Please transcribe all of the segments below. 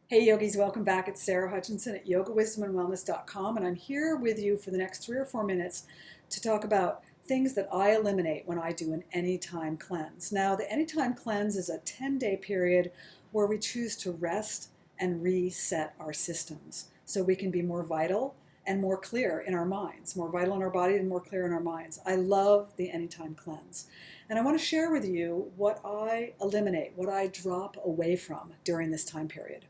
Hey yogis, welcome back. It's Sarah Hutchinson at yogawisdomandwellness.com, and I'm here with you for the next 3 or 4 minutes to talk about things that I eliminate when I do an anytime cleanse. Now, the anytime cleanse is a 10-day period where we choose to rest and reset our systems so we can be more vital and more clear in our minds, more vital in our body and more clear in our minds. I love the anytime cleanse. And I want to share with you what I eliminate, what I drop away from during this time period.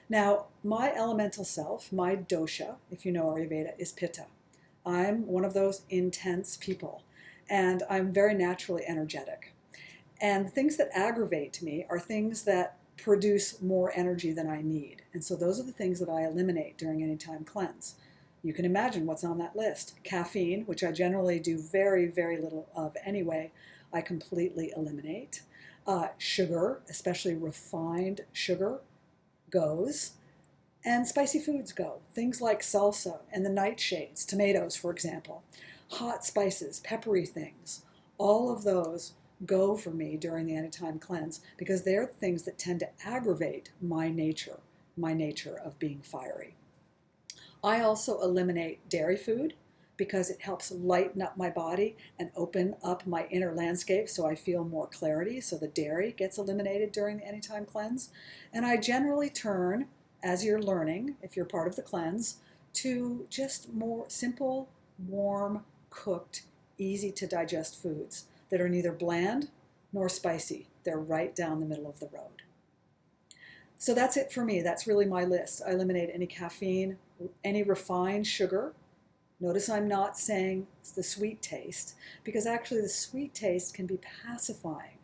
Now, my elemental self, my dosha, if you know Ayurveda, is Pitta. I'm one of those intense people, and I'm very naturally energetic. And things that aggravate me are things that produce more energy than I need. And so those are the things that I eliminate during any time cleanse. You can imagine what's on that list. Caffeine, which I generally do very, very little of anyway, I completely eliminate. Sugar, especially refined sugar, goes, and spicy foods go. Things like salsa and the nightshades, tomatoes, for example, hot spices, peppery things, all of those go for me during the anytime cleanse because they're the things that tend to aggravate my nature of being fiery. I also eliminate dairy food because it helps lighten up my body and open up my inner landscape so I feel more clarity. So the dairy gets eliminated during the anytime cleanse. And I generally turn, as you're learning, if you're part of the cleanse, to just more simple, warm, cooked, easy to digest foods that are neither bland nor spicy. They're right down the middle of the road. So that's it for me. That's really my list. I eliminate any caffeine, any refined sugar. Notice I'm not saying it's the sweet taste, because actually the sweet taste can be pacifying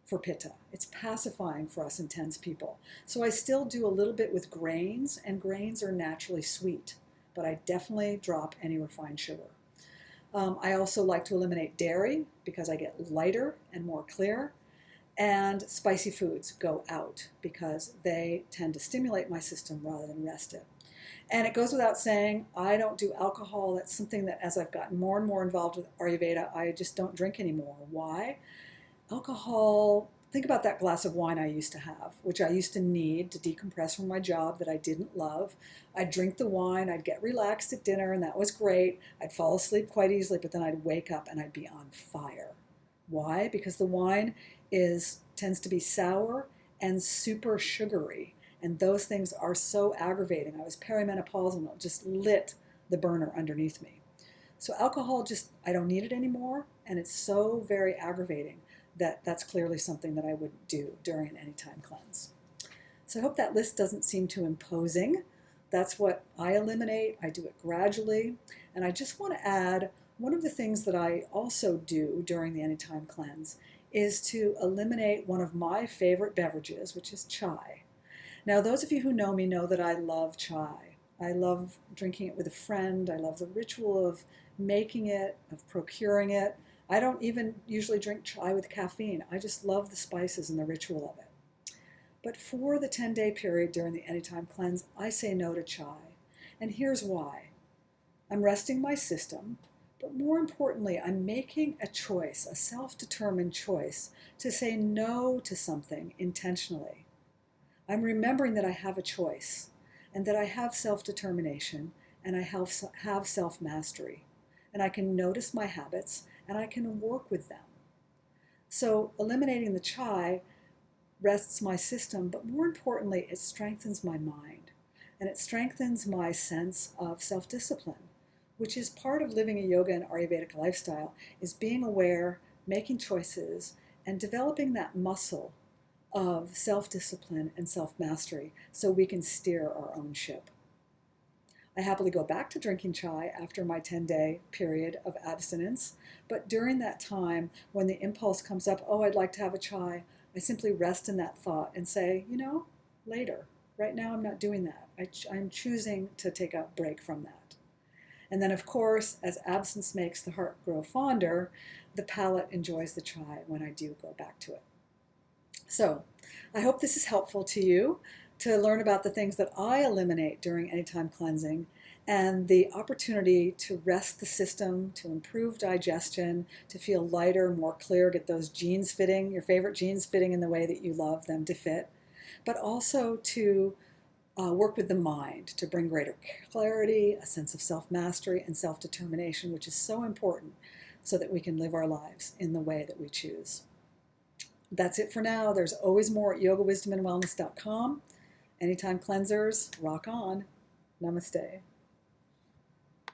for Pitta. It's pacifying for us intense people. So I still do a little bit with grains, and grains are naturally sweet, but I definitely drop any refined sugar. I also like to eliminate dairy because I get lighter and more clear. And spicy foods go out because they tend to stimulate my system rather than rest it. And it goes without saying, I don't do alcohol. That's something that as I've gotten more and more involved with Ayurveda, I just don't drink anymore. Why? Alcohol, think about that glass of wine I used to have, which I used to need to decompress from my job that I didn't love. I'd drink the wine, I'd get relaxed at dinner, and that was great. I'd fall asleep quite easily, but then I'd wake up and I'd be on fire. Why? Because the wine tends to be sour and super sugary. And those things are so aggravating. I was perimenopausal and it just lit the burner underneath me. So alcohol I don't need it anymore. And it's so very aggravating that that's clearly something that I wouldn't do during an anytime cleanse. So I hope that list doesn't seem too imposing. That's what I eliminate. I do it gradually. And I just want to add one of the things that I also do during the anytime cleanse is to eliminate one of my favorite beverages, which is chai. Now, those of you who know me know that I love chai. I love drinking it with a friend. I love the ritual of making it, of procuring it. I don't even usually drink chai with caffeine. I just love the spices and the ritual of it. But for the 10-day period during the anytime cleanse, I say no to chai. And here's why. I'm resting my system, but more importantly, I'm making a choice, a self-determined choice, to say no to something intentionally. I'm remembering that I have a choice and that I have self-determination and I have self-mastery. And I can notice my habits and I can work with them. So eliminating the chai rests my system, but more importantly, it strengthens my mind and it strengthens my sense of self-discipline, which is part of living a yoga and Ayurvedic lifestyle, is being aware, making choices, and developing that muscle of self-discipline and self-mastery so we can steer our own ship. I happily go back to drinking chai after my 10-day period of abstinence, but during that time when the impulse comes up, oh, I'd like to have a chai, I simply rest in that thought and say, later. Right now I'm not doing that. I'm choosing to take a break from that. And then, of course, as absence makes the heart grow fonder, the palate enjoys the chai when I do go back to it. So I hope this is helpful to you to learn about the things that I eliminate during anytime cleansing and the opportunity to rest the system, to improve digestion, to feel lighter, more clear, get those jeans fitting, your favorite jeans fitting in the way that you love them to fit. but also to work with the mind to bring greater clarity, a sense of self-mastery, and self-determination, which is so important so that we can live our lives in the way that we choose. That's it for now. There's always more at yogawisdomandwellness.com. Anytime cleansers, rock on. Namaste.